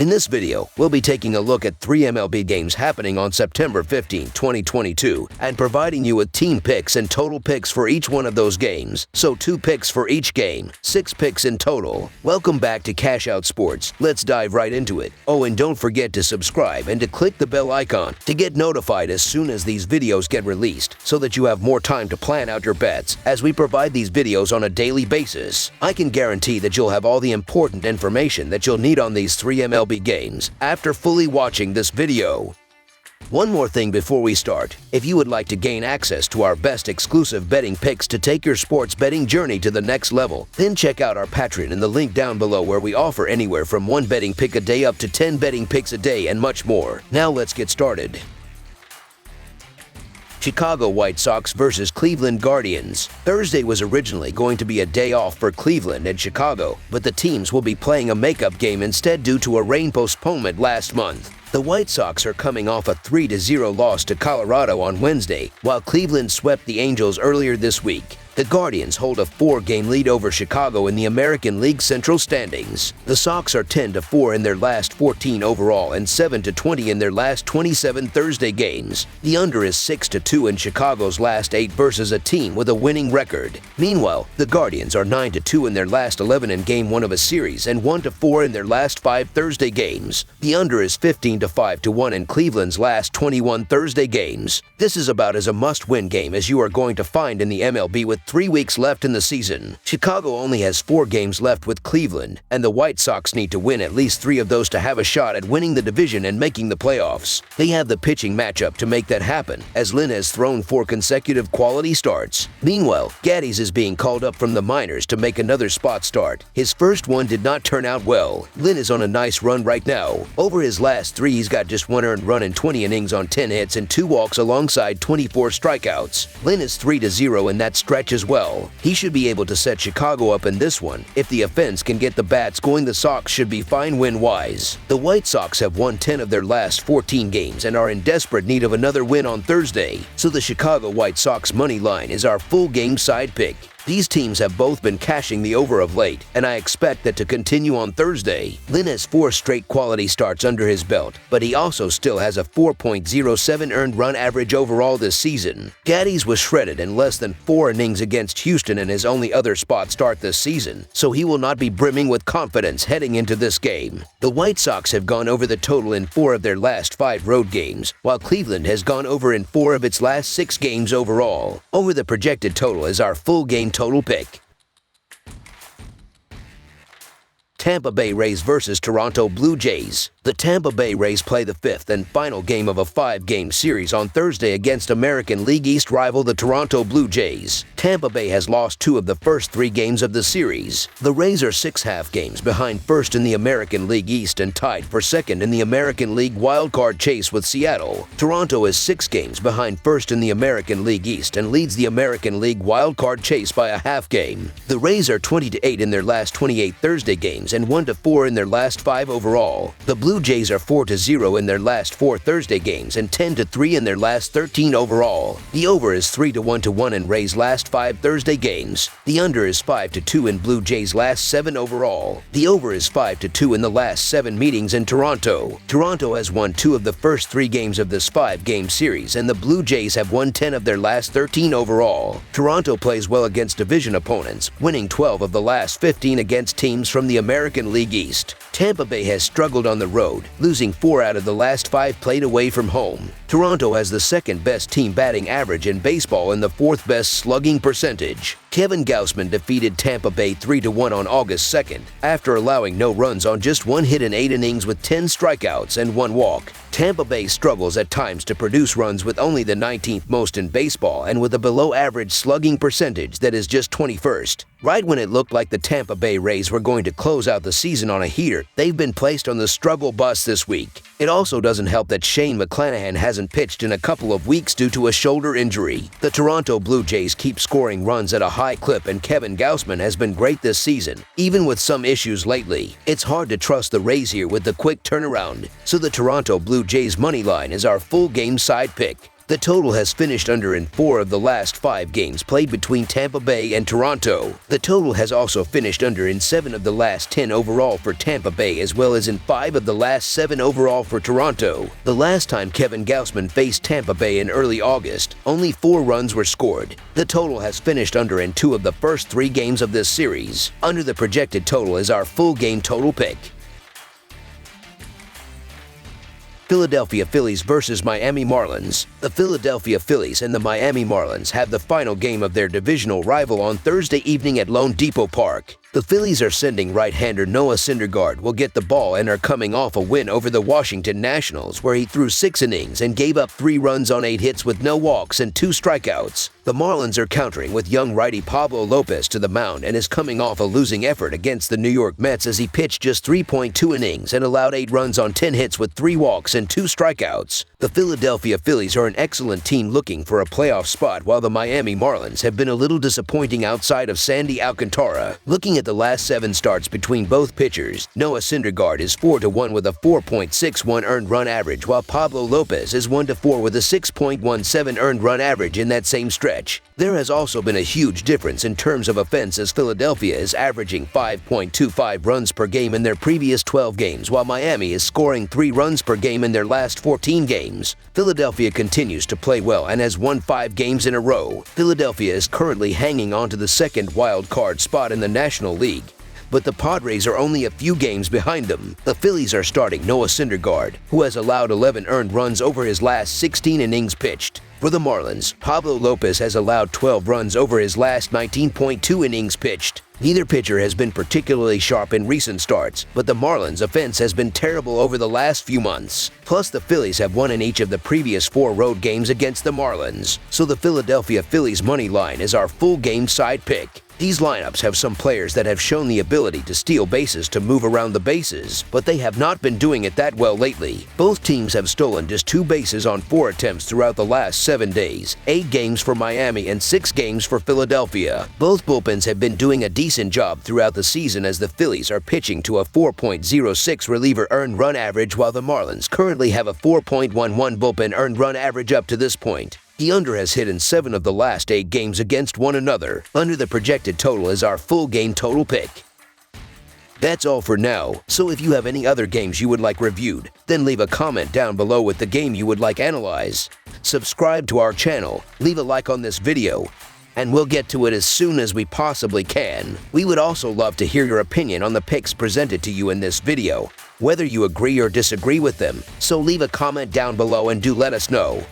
In this video, we'll be taking a look at 3 MLB games happening on September 15, 2022, and providing you with team picks and total picks for each one of those games. So 2 picks for each game, 6 picks in total. Welcome back to Cash Out Sports. Let's dive right into it. Oh, and don't forget to subscribe and to click the bell icon to get notified as soon as these videos get released, so that you have more time to plan out your bets as we provide these videos on a daily basis. I can guarantee that you'll have all the important information that you'll need on these 3 MLB games after fully watching this video. One more thing before we start. If you would like to gain access to our best exclusive betting picks to take your sports betting journey to the next level, then check out our Patreon in the link down below, where we offer anywhere from 1 betting pick a day up to 10 betting picks a day and much more. Now let's get started. Chicago White Sox versus Cleveland Guardians. Thursday was originally going to be a day off for Cleveland and Chicago, but the teams will be playing a makeup game instead due to a rain postponement last month. The White Sox are coming off a 3-0 loss to Colorado on Wednesday, while Cleveland swept the Angels earlier this week. The Guardians hold a 4-game lead over Chicago in the American League Central standings. The Sox are 10-4 in their last 14 overall and 7-20 in their last 27 Thursday games. The under is 6-2 in Chicago's last 8 versus a team with a winning record. Meanwhile, the Guardians are 9-2 in their last 11 in Game 1 of a series and 1-4 in their last 5 Thursday games. The under is 15-5-1 in Cleveland's last 21 Thursday games. This is about as a must-win game as you are going to find in the MLB, with 3 weeks left in the season. Chicago only has 4 games left with Cleveland, and the White Sox need to win at least 3 of those to have a shot at winning the division and making the playoffs. They have the pitching matchup to make that happen, as Lynn has thrown 4 consecutive quality starts. Meanwhile, Pickdawgz is being called up from the minors to make another spot start. His first one did not turn out well. Lynn is on a nice run right now. Over his last 3, he's got just 1 earned run in 20 innings on 10 hits and 2 walks alongside 24 strikeouts. Lynn is 3-0 in that stretch as well. He should be able to set Chicago up in this one. If the offense can get the bats going, the Sox should be fine win-wise. The White Sox have won 10 of their last 14 games and are in desperate need of another win on Thursday, so the Chicago White Sox money line is our full game side pick. These teams have both been cashing the over of late, and I expect that to continue on Thursday. Lynn has 4 straight quality starts under his belt, but he also still has a 4.07 earned run average overall this season. Pickdawgz was shredded in less than 4 innings against Houston in his only other spot start this season, so he will not be brimming with confidence heading into this game. The White Sox have gone over the total in 4 of their last 5 road games, while Cleveland has gone over in 4 of its last 6 games overall. Over the projected total is our full game total pick. Tampa Bay Rays versus Toronto Blue Jays. The Tampa Bay Rays play the 5th and final game of a 5-game series on Thursday against American League East rival the Toronto Blue Jays. Tampa Bay has lost 2 of the first 3 games of the series. The Rays are 6 half games behind first in the American League East and tied for second in the American League wildcard chase with Seattle. Toronto is 6 games behind first in the American League East and leads the American League wildcard chase by a half game. The Rays are 20-8 in their last 28 Thursday games and 1-4 in their last 5 overall. The Blue Jays are 4-0 in their last 4 Thursday games and 10-3 in their last 13 overall. The over is 3-1 in Rays' last 5 Thursday games. The under is 5-2 in Blue Jays' last 7 overall. The over is 5-2 in the last 7 meetings in Toronto. Toronto has won 2 of the first 3 games of this 5-game series, and the Blue Jays have won 10 of their last 13 overall. Toronto plays well against division opponents, winning 12 of the last 15 against teams from the American League East. Tampa Bay has struggled on the road, losing 4 out of the last 5 played away from home. Toronto has the 2nd best team batting average in baseball and the 4th best slugging percentage. Kevin Gausman defeated Tampa Bay 3-1 on August 2nd after allowing no runs on just 1 hit in 8 innings with 10 strikeouts and 1 walk. Tampa Bay struggles at times to produce runs, with only the 19th most in baseball and with a below-average slugging percentage that is just 21st. Right when it looked like the Tampa Bay Rays were going to close out the season on a heater, they've been placed on the struggle bus this week. It also doesn't help that Shane McClanahan hasn't pitched in a couple of weeks due to a shoulder injury. The Toronto Blue Jays keep scoring runs at a high clip, and Kevin Gausman has been great this season, even with some issues lately. It's hard to trust the Rays here with the quick turnaround, so the Toronto Blue Jays money line is our full game side pick. The total has finished under in 4 of the last 5 games played between Tampa Bay and Toronto. The total has also finished under in 7 of the last 10 overall for Tampa Bay, as well as in 5 of the last 7 overall for Toronto. The last time Kevin Gausman faced Tampa Bay in early August, only 4 runs were scored. The total has finished under in 2 of the first 3 games of this series. Under the projected total is our full game total pick. Philadelphia Phillies versus Miami Marlins. The Philadelphia Phillies and the Miami Marlins have the final game of their divisional rival on Thursday evening at Lone Depot Park. The Phillies are sending right-hander Noah Syndergaard will get the ball and are coming off a win over the Washington Nationals, where he threw 6 innings and gave up 3 runs on 8 hits with no walks and 2 strikeouts. The Marlins are countering with young righty Pablo Lopez to the mound and is coming off a losing effort against the New York Mets as he pitched just 3.2 innings and allowed 8 runs on 10 hits with 3 walks and 2 strikeouts. The Philadelphia Phillies are an excellent team looking for a playoff spot, while the Miami Marlins have been a little disappointing outside of Sandy Alcantara. Looking at the last 7 starts between both pitchers, Noah Syndergaard is 4-1 with a 4.61 earned run average, while Pablo Lopez is 1-4 with a 6.17 earned run average in that same stretch. There has also been a huge difference in terms of offense, as Philadelphia is averaging 5.25 runs per game in their previous 12 games, while Miami is scoring 3 runs per game in their last 14 games. Philadelphia continues to play well and has won 5 games in a row. Philadelphia is currently hanging on to the second wild card spot in the National League, but the Padres are only a few games behind them. The Phillies are starting Noah Syndergaard, who has allowed 11 earned runs over his last 16 innings pitched. For the Marlins, Pablo Lopez has allowed 12 runs over his last 19.2 innings pitched. Neither pitcher has been particularly sharp in recent starts, but the Marlins' offense has been terrible over the last few months. Plus, the Phillies have won in each of the previous 4 road games against the Marlins, so the Philadelphia Phillies money line is our full game side pick. These lineups have some players that have shown the ability to steal bases to move around the bases, but they have not been doing it that well lately. Both teams have stolen just 2 bases on 4 attempts throughout the last 7 days, 8 games for Miami and 6 games for Philadelphia. Both bullpens have been doing a decent job throughout the season, as the Phillies are pitching to a 4.06 reliever earned run average, while the Marlins currently have a 4.11 bullpen earned run average up to this point. The under has hit in 7 of the last 8 games against one another. Under the projected total is our full game total pick. That's all for now, so if you have any other games you would like reviewed, then leave a comment down below with the game you would like analyzed. Subscribe to our channel, leave a like on this video, and we'll get to it as soon as we possibly can. We would also love to hear your opinion on the picks presented to you in this video, whether you agree or disagree with them, so leave a comment down below and do let us know.